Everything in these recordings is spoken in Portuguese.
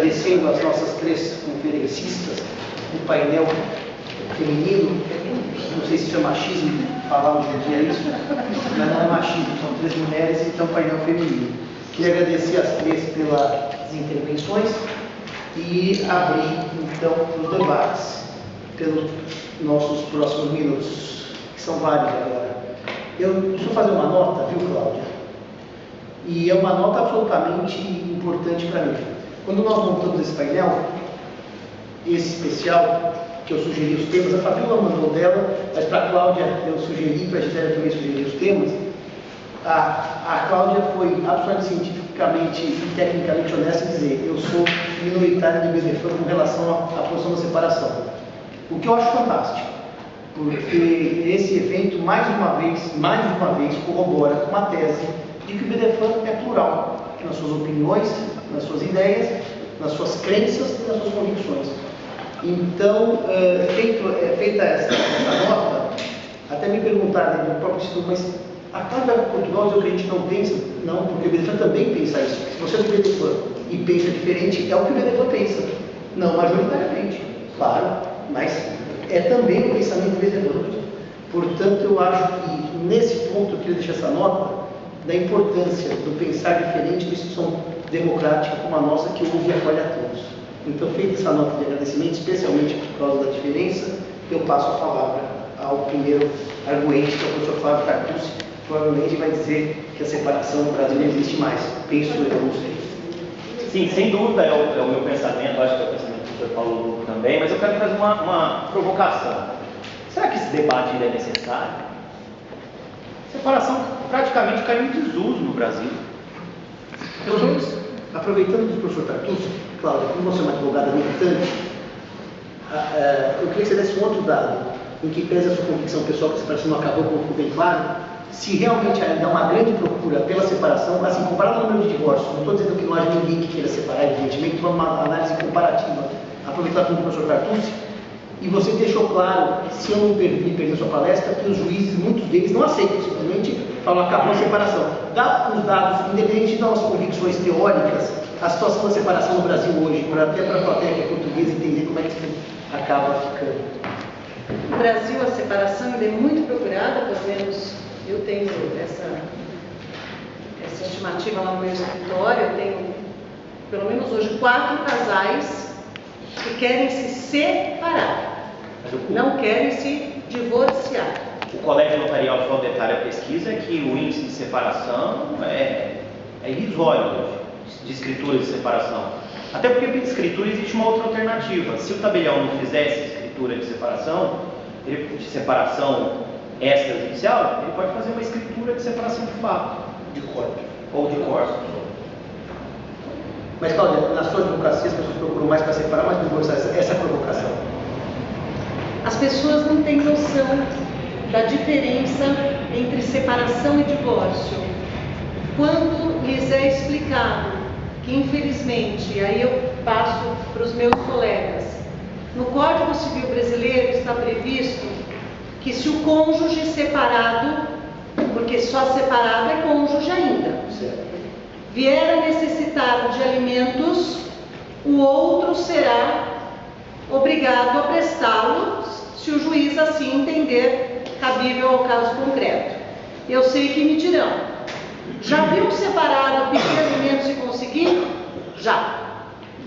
agradecendo as nossas três conferencistas do painel feminino. Não sei se isso é machismo, falar hoje em dia isso, mas não é machismo, são três mulheres e então painel feminino. Queria agradecer as três pelas intervenções e abrir, então, os debates pelos nossos próximos minutos, que são vários agora. Deixa eu fazer uma nota, viu, Cláudia? E é uma nota absolutamente importante para mim. Quando nós montamos esse painel, esse especial, que eu sugeri os temas, a Fabiola mandou dela, mas para a Cláudia eu sugeri, para a Gisele também sugerir os temas. A Cláudia foi absolutamente cientificamente e tecnicamente honesta em dizer: eu sou minoritária de BDFAM com relação à posição da separação. O que eu acho fantástico, porque esse evento, mais uma vez, corrobora com uma tese de que o BDFAM é plural nas suas opiniões, nas suas ideias, nas suas crenças e nas suas convicções. Então, feita essa nota, até me perguntaram do próprio Instituto, mas a Cláudia Portugal, eu acredito, não pensa? Não, porque o BDFAM também pensa isso. Se você é do BDFAM e pensa diferente, é o que o BDFAM pensa. Não majoritariamente, claro, mas é também o pensamento do BDFAM. Portanto, eu acho que, nesse ponto, eu queria deixar essa nota da importância do pensar diferente de uma instituição democrática como a nossa, que ouve e acolhe a todos. Então, feita essa nota de agradecimento, especialmente por causa da diferença, eu passo a palavra ao primeiro arguente, que é o professor Flávio Cartucci, que provavelmente vai dizer que a separação no Brasil não existe mais. Penso eu, não sei. Sim, sem dúvida é o meu pensamento, acho que é o pensamento do professor Paulo Luco também, mas eu quero fazer uma provocação. Será que esse debate ainda é necessário? A separação praticamente caiu em desuso no Brasil. Aproveitando do professor Cartucci, Cláudia, como você é uma advogada militante, eu queria que você desse um outro dado, em que pese a sua convicção pessoal que a separação não acabou, como ficou bem claro, se realmente ainda há uma grande procura pela separação, assim, comparado ao número de divórcios, não estou dizendo que não haja ninguém que queira separar, evidentemente, foi uma análise comparativa, aproveitando do professor Cartucci, e você deixou claro, se eu não me perdi na sua palestra, que os juízes, muitos deles, não aceitam, simplesmente falam, acabou a separação. Dá os dados, independente das nossas convicções teóricas, a situação da separação no Brasil hoje, até para a plateia portuguesa entender como é que isso acaba ficando. No Brasil, a separação ainda é muito procurada, pelo menos eu tenho essa estimativa lá no meu escritório, eu tenho, pelo menos hoje, 4 casais que querem se separar, não querem se divorciar. O Colégio Notarial só detalha a pesquisa que o índice de separação é irrisório hoje, de escritura de separação. Até porque para escritura existe uma outra alternativa. Se o tabelião não fizesse escritura de separação extrajudicial, ele pode fazer uma escritura de separação de fato. De corpo. Ou de corpo. Mas, Cláudia, na sua advocacia, as pessoas procuram mais para separar, mais para divorciar. Essa é a provocação. As pessoas não têm noção da diferença entre separação e divórcio. Quando lhes é explicado que, infelizmente, e aí eu passo para os meus colegas, no Código Civil Brasileiro está previsto que se o cônjuge separado, porque só separado é cônjuge ainda, vier a necessitar de alimentos, o outro será obrigado a prestá-lo, se o juiz assim entender cabível ao caso concreto. Eu sei que me dirão: já viu um separado pedir alimentos e conseguir? Já.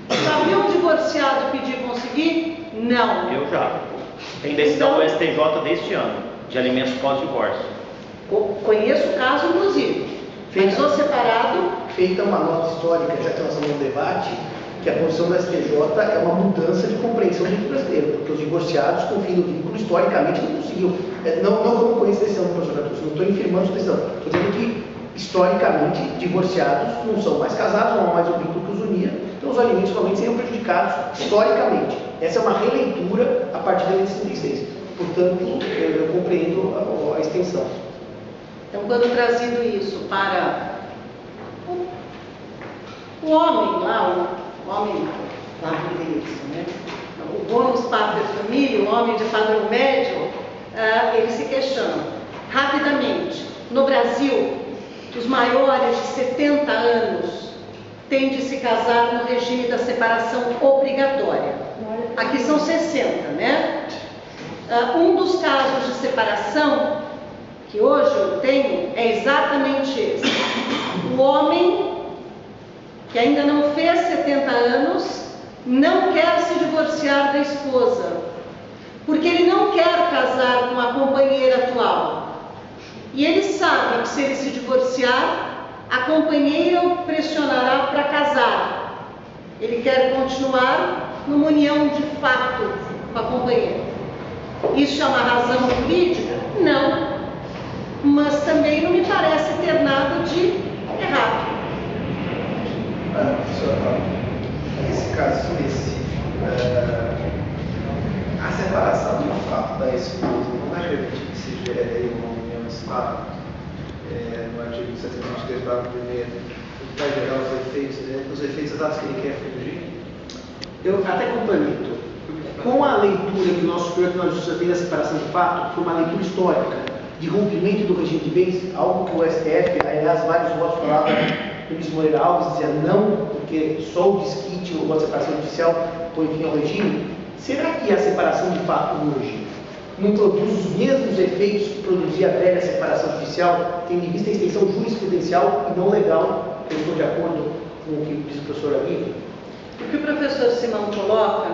Já viu um divorciado pedir e conseguir? Não. Eu já. Tem decisão do STJ deste ano, de alimentos pós-divórcio. Conheço o caso, inclusive. Mas o separado... Feita uma nota histórica, já que nós estamos no debate, que a posição do STJ é uma mudança de compreensão do direito brasileiro, porque os divorciados, com o fim do vínculo, historicamente não conseguiam. Não como conheço a decisão do professor Cartucci, não estou infirmando a decisão. Estou dizendo que, historicamente, divorciados não são mais casados, não há mais o vínculo que os unia, então os alimentos realmente seriam prejudicados historicamente. Essa é uma releitura a partir da lei de 66. Portanto, eu compreendo a extensão. Então, quando trazido isso para o homem lá, né? O bonus pater família, o homem de padrão médio, ele se questiona rapidamente. No Brasil, os maiores de 70 anos tem de se casar no regime da separação obrigatória. Aqui são 60, né? Um dos casos de separação que hoje eu tenho é exatamente esse. O homem que ainda não fez 70 anos não quer se divorciar da esposa, porque ele não quer casar com a companheira atual. E ele sabe que se ele se divorciar, a companheira o pressionará para casar. Ele quer continuar numa união de fato com a companheira. Isso é uma razão jurídica? Não. Mas também não me parece ter nada de errado. Nesse caso específico, a separação do fato da esposa não vai permitir que se gere uma união estável, no artigo 123, parágrafo 1º, que vai gerar os efeitos exatos que ele quer fugir? Eu até complemento. Com a leitura que o nosso Superior Tribunal de Justiça fez da separação de fato, foi uma leitura histórica de rompimento do regime de bens, algo que o STF, aliás, vários votos falavam, o ministro Moreira Alves dizia não, porque só o desquite ou a separação judicial põe fim ao regime. Será que a separação de fato hoje não produz os mesmos efeitos que produzia a velha separação judicial, tendo em vista a extensão jurisprudencial e não legal? Eu estou de acordo com o que disse o professor Aguirre. O que o professor Simão coloca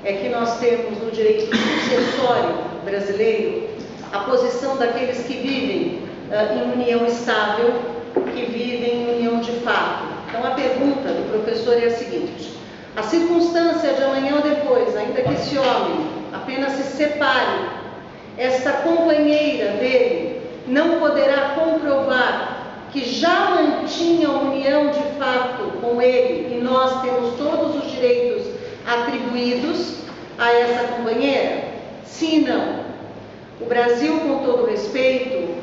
é que nós temos no direito sucessório brasileiro a posição daqueles que vivem em união estável, que vivem em união de fato. Então a pergunta do professor é a seguinte: a circunstância de amanhã ou depois, ainda que esse homem apenas se separe, esta companheira dele não poderá comprovar que já mantinha união de fato com ele e nós temos todos os direitos atribuídos a essa companheira? Sim e não. O Brasil, com todo respeito,